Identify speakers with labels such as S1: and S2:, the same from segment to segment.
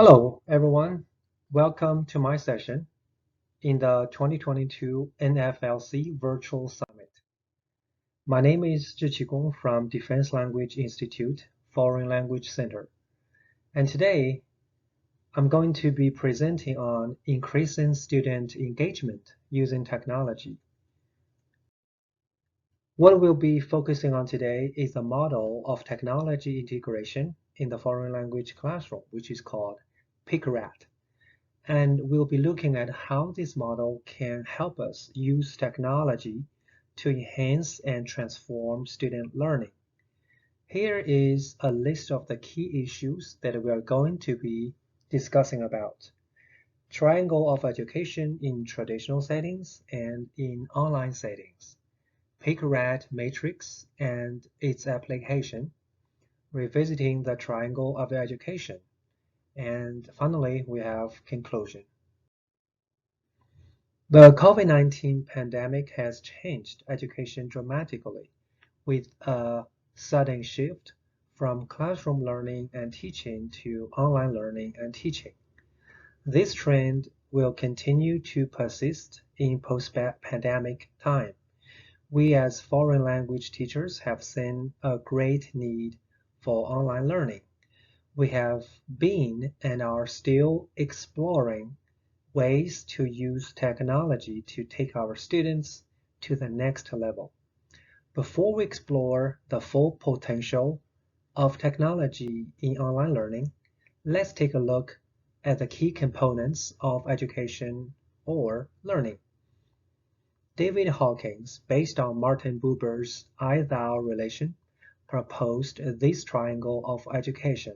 S1: Hello, everyone. Welcome to my session in the 2022 NFLC Virtual Summit. My name is Zhiqi Gong from Defense Language Institute Foreign Language Center. And today, I'm going to be presenting on increasing student engagement using technology. What we'll be focusing on today is a model of technology integration in the foreign language classroom, which is called PICRAT. And we'll be looking at how this model can help us use technology to enhance and transform student learning. Here is a list of the key issues that we are going to be discussing about. Triangle of education in traditional settings and in online settings. PICRAT Matrix and its application. Revisiting the triangle of education. And finally, we have conclusion. The COVID-19 pandemic has changed education dramatically, with a sudden shift from classroom learning and teaching to online learning and teaching. This trend will continue to persist in post-pandemic time. We as foreign language teachers have seen a great need for online learning. We have been and are still exploring ways to use technology to take our students to the next level. Before we explore the full potential of technology in online learning, let's take a look at the key components of education or learning. David Hawkins, based on Martin Buber's I-thou relation, proposed this triangle of education,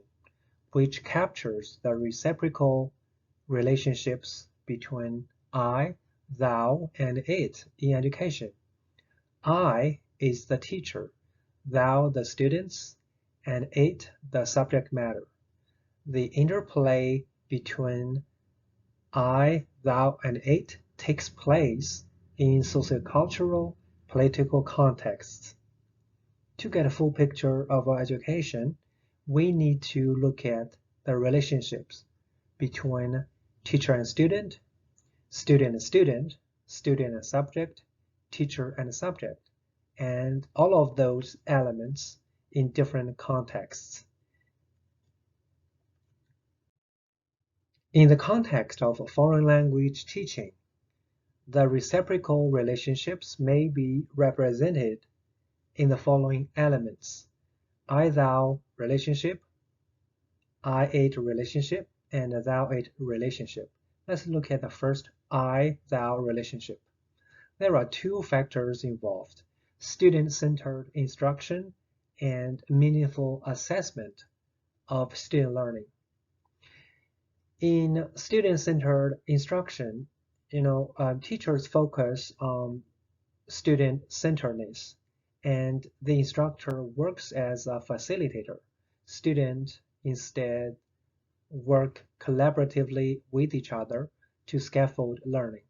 S1: which captures the reciprocal relationships between I, thou, and it in education. I is the teacher, thou the students, and it the subject matter. The interplay between I, thou, and it takes place in sociocultural, political contexts. To get a full picture of our education, we need to look at the relationships between teacher and student, student and student, student and subject, teacher and subject, and all of those elements in different contexts. In the context of foreign language teaching, the reciprocal relationships may be represented in the following elements: I-thou relationship, I-it relationship, and thou-it relationship. Let's look at the first I-thou relationship. There are two factors involved: student-centered instruction and meaningful assessment of student learning. In student-centered instruction, teachers focus on student-centeredness, and the instructor works as a facilitator. Students instead work collaboratively with each other to scaffold learning.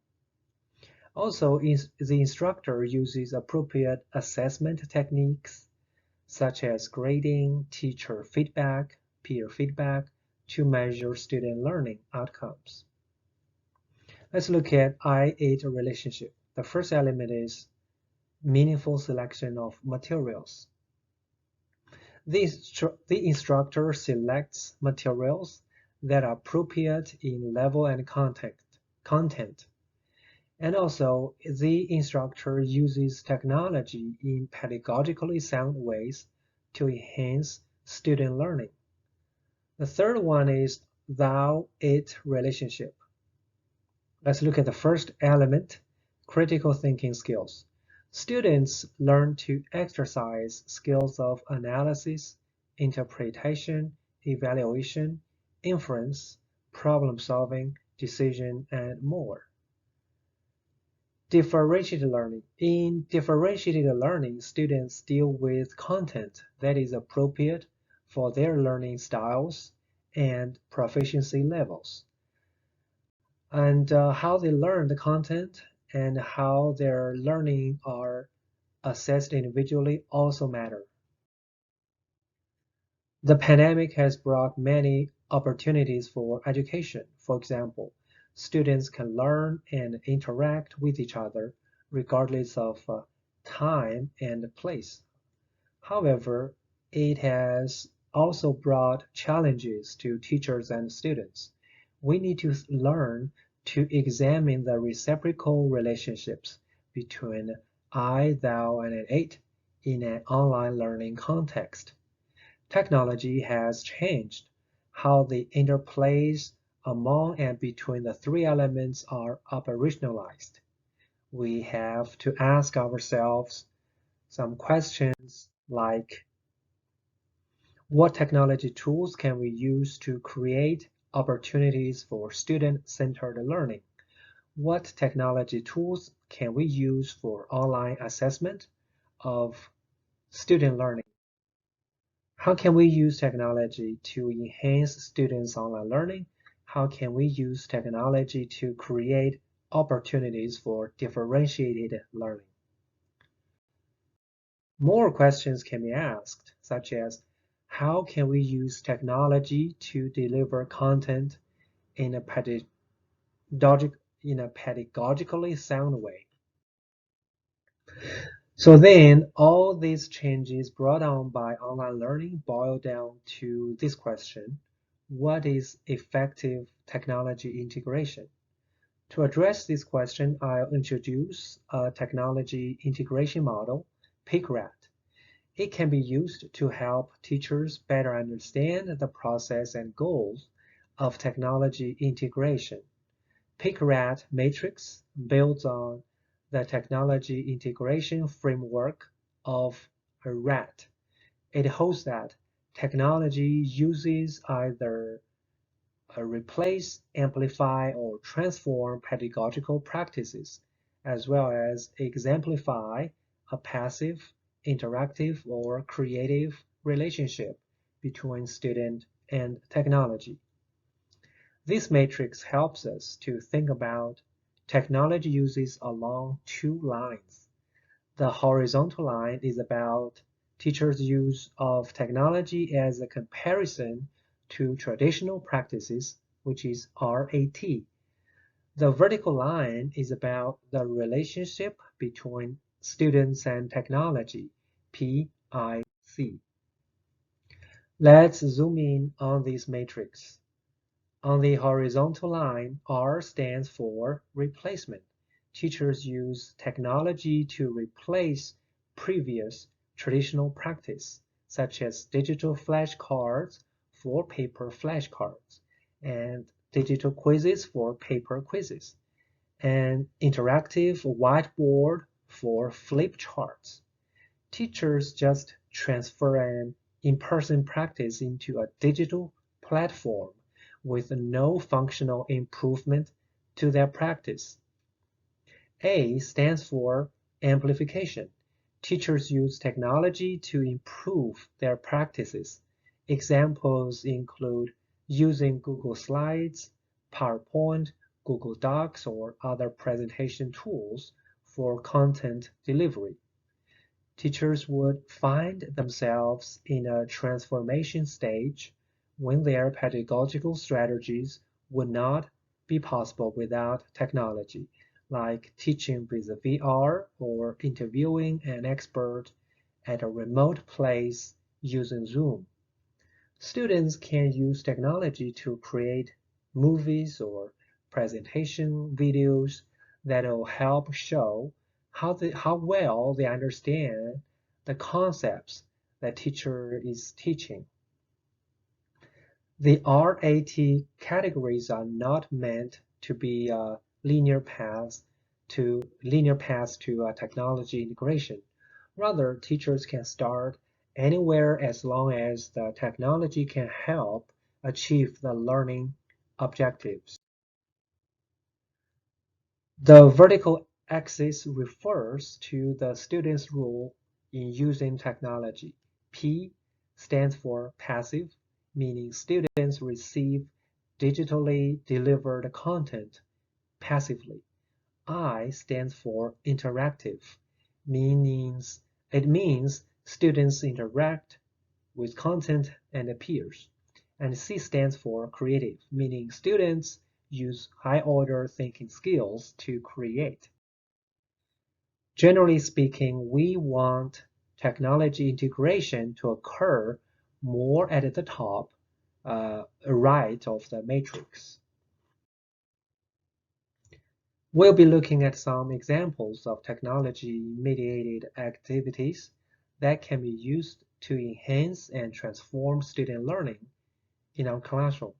S1: Also, the instructor uses appropriate assessment techniques such as grading, teacher feedback, peer feedback to measure student learning outcomes. Let's look at I-it relationship. The first element is meaningful selection of materials. The instructor selects materials that are appropriate in level and content. And also, the instructor uses technology in pedagogically sound ways to enhance student learning. The third one is thou-it relationship. Let's look at the first element, critical thinking skills. Students learn to exercise skills of analysis, interpretation, evaluation, inference, problem solving, decision, and more. Differentiated learning. In differentiated learning, students deal with content that is appropriate for their learning styles and proficiency levels. And how they learn the content and how their learning are assessed individually also matter. The pandemic has brought many opportunities for education. For example, students can learn and interact with each other regardless of time and place. However, it has also brought challenges to teachers and students. We need to learn to examine the reciprocal relationships between I, thou, and it in an online learning context. Technology has changed how the interplays among and between the three elements are operationalized. We have to ask ourselves some questions like, what technology tools can we use to create opportunities for student-centered learning? What technology tools can we use for online assessment of student learning? How can we use technology to enhance students' online learning? How can we use technology to create opportunities for differentiated learning? More questions can be asked, such as, how can we use technology to deliver content in a pedagogically sound way? So then, all these changes brought on by online learning boil down to this question: what is effective technology integration? To address this question, I'll introduce a technology integration model, PICRAT. It can be used to help teachers better understand the process and goals of technology integration. PICRAT Matrix builds on the technology integration framework of a RAT. It holds that technology uses either replace, amplify, or transform pedagogical practices, as well as exemplify a passive, interactive, or creative relationship between student and technology. This matrix helps us to think about technology uses along two lines. The horizontal line is about teachers' use of technology as a comparison to traditional practices, which is RAT. The vertical line is about the relationship between students and technology, PIC. Let's zoom in on this matrix. On the horizontal line, R stands for replacement. Teachers use technology to replace previous traditional practice, such as digital flashcards for paper flashcards, and digital quizzes for paper quizzes, and interactive whiteboard for flip charts. Teachers just transfer an in-person practice into a digital platform with no functional improvement to their practice. A stands for amplification. Teachers use technology to improve their practices. Examples include using Google Slides, PowerPoint, Google Docs, or other presentation tools for content delivery. Teachers would find themselves in a transformation stage when their pedagogical strategies would not be possible without technology, like teaching with VR or interviewing an expert at a remote place using Zoom. Students can use technology to create movies or presentation videos that will help show how well they understand the concepts the teacher is teaching. The RAT categories are not meant to be a linear paths to technology integration. Rather, teachers can start anywhere as long as the technology can help achieve the learning objectives. The vertical axis refers to the student's role in using technology. P stands for passive, meaning students receive digitally delivered content passively. I stands for interactive, it means students interact with content and peers. And C stands for creative, meaning students use high-order thinking skills to create. Generally speaking, we want technology integration to occur more at the top right of the matrix. We'll be looking at some examples of technology-mediated activities that can be used to enhance and transform student learning in our classroom.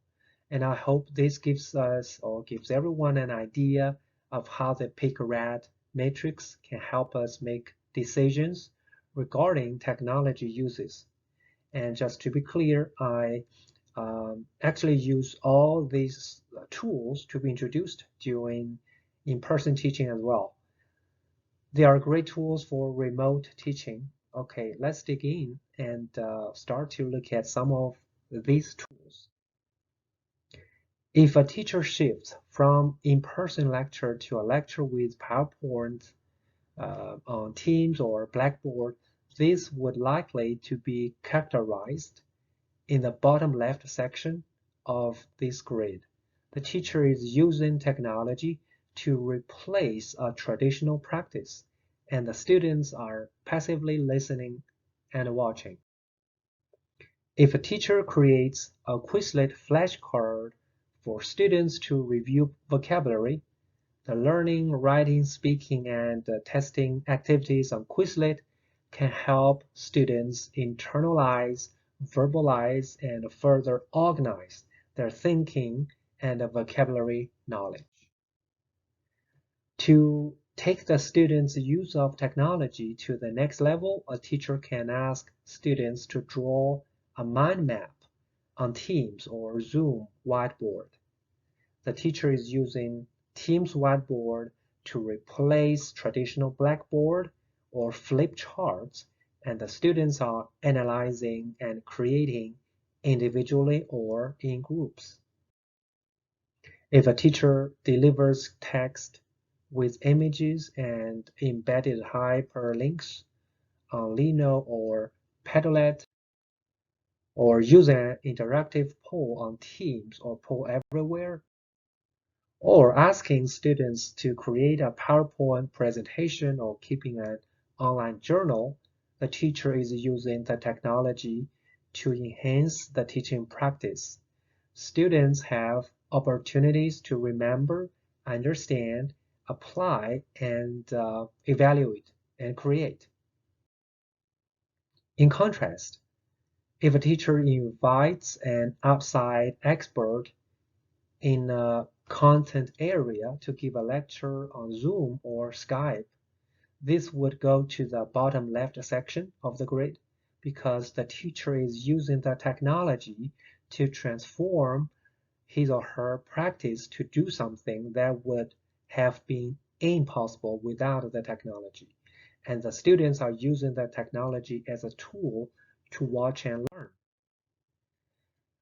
S1: And I hope this gives us or gives everyone an idea of how the PICRAT Matrix can help us make decisions regarding technology uses. And just to be clear, I actually use all these tools to be introduced during in-person teaching as well. They are great tools for remote teaching. Okay, let's dig in and start to look at some of these tools. If a teacher shifts from in-person lecture to a lecture with PowerPoint on Teams or Blackboard, this would likely to be characterized in the bottom left section of this grid. The teacher is using technology to replace a traditional practice, and the students are passively listening and watching. If a teacher creates a Quizlet flashcard for students to review vocabulary, the learning, writing, speaking, and testing activities on Quizlet can help students internalize, verbalize, and further organize their thinking and vocabulary knowledge. To take the students' use of technology to the next level, a teacher can ask students to draw a mind map on Teams or Zoom whiteboard. The teacher is using Teams whiteboard to replace traditional blackboard or flip charts, and the students are analyzing and creating individually or in groups. If a teacher delivers text with images and embedded hyperlinks on Lino or Padlet, or use an interactive poll on Teams or Poll Everywhere, or asking students to create a PowerPoint presentation or keeping an online journal, the teacher is using the technology to enhance the teaching practice. Students have opportunities to remember, understand, apply, and evaluate and create. In contrast, if a teacher invites an outside expert in a content area to give a lecture on Zoom or Skype, this would go to the bottom left section of the grid because the teacher is using the technology to transform his or her practice to do something that would have been impossible without the technology. And the students are using the technology as a tool to watch and learn.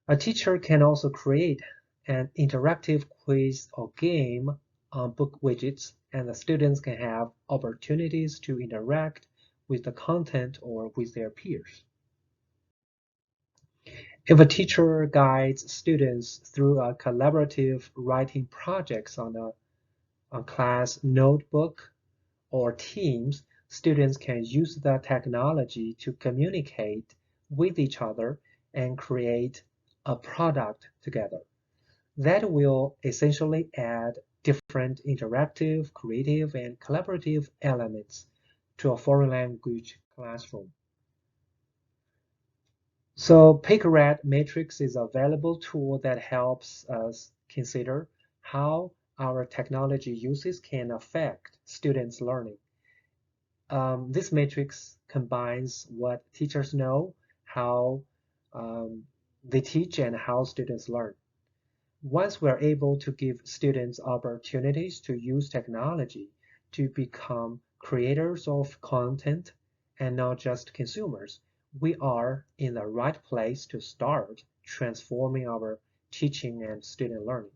S1: A teacher can also create an interactive quiz or game on book widgets, and the students can have opportunities to interact with the content or with their peers. If a teacher guides students through a collaborative writing projects on a class notebook or Teams, students can use the technology to communicate with each other and create a product together. That will essentially add different interactive, creative, and collaborative elements to a foreign language classroom. So PICRAT Matrix is a valuable tool that helps us consider how our technology uses can affect students' learning. This matrix combines what teachers know, how they teach, and how students learn. Once we're able to give students opportunities to use technology to become creators of content and not just consumers, we are in the right place to start transforming our teaching and student learning.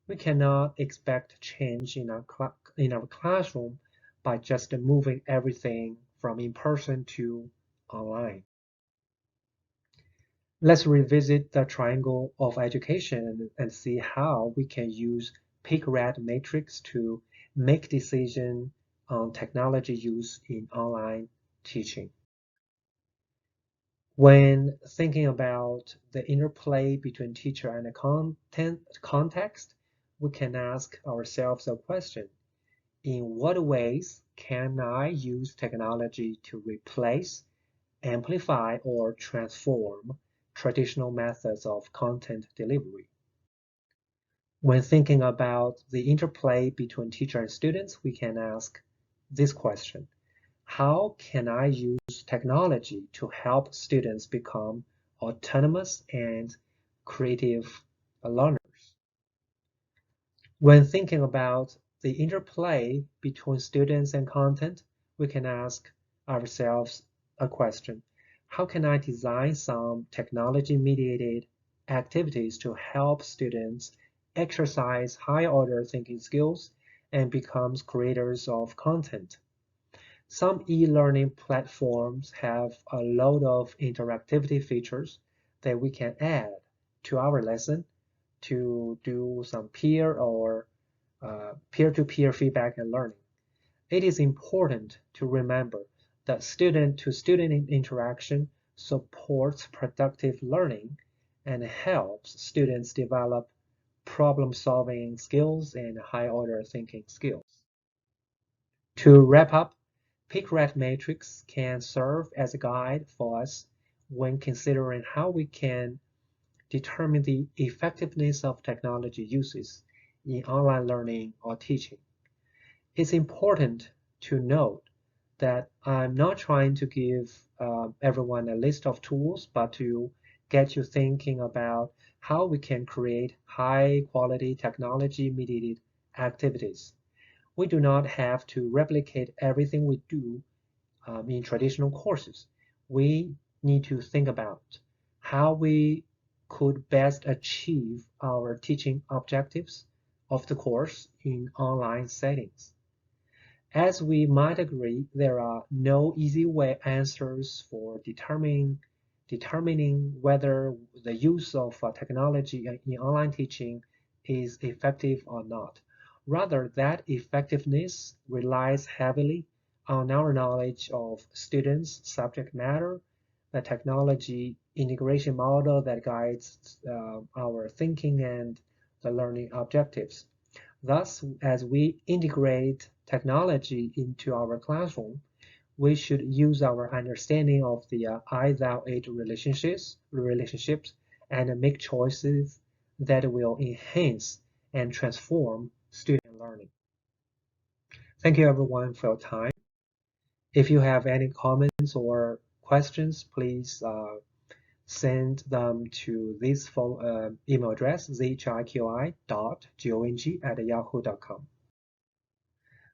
S1: We cannot expect change in our classroom by just moving everything from in-person to online. Let's revisit the triangle of education and see how we can use PICRAT Matrix to make decisions on technology use in online teaching. When thinking about the interplay between teacher and the context, we can ask ourselves a question. In what ways can I use technology to replace, amplify, or transform traditional methods of content delivery? When thinking about the interplay between teacher and students, we can ask this question. How can I use technology to help students become autonomous and creative learners? When thinking about the interplay between students and content, we can ask ourselves a question. How can I design some technology-mediated activities to help students exercise high-order thinking skills and become creators of content? Some e-learning platforms have a load of interactivity features that we can add to our lesson to do some peer or peer-to-peer feedback and learning. It is important to remember that student-to-student interaction supports productive learning and helps students develop problem-solving skills and high-order thinking skills. To wrap up, PICRAT Matrix can serve as a guide for us when considering how we can determine the effectiveness of technology uses in online learning or teaching. It's important to note that I'm not trying to give everyone a list of tools, but to get you thinking about how we can create high-quality technology-mediated activities. We do not have to replicate everything we do in traditional courses. We need to think about how we could best achieve our teaching objectives of the course in online settings. As we might agree, there are no easy way answers for determining whether the use of technology in online teaching is effective or not. Rather, that effectiveness relies heavily on our knowledge of students' subject matter, the technology integration model that guides our thinking and the learning objectives. Thus, as we integrate technology into our classroom, we should use our understanding of the I-thou-it relationships and make choices that will enhance and transform student learning. Thank you everyone for your time. If you have any comments or questions, please send them to this email address, zhiqi.gong@yahoo.com.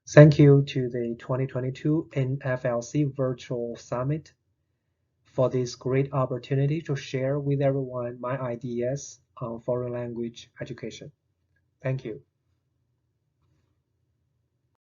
S1: Thank you to the 2022 NFLC Virtual Summit for this great opportunity to share with everyone my ideas on foreign language education. Thank you.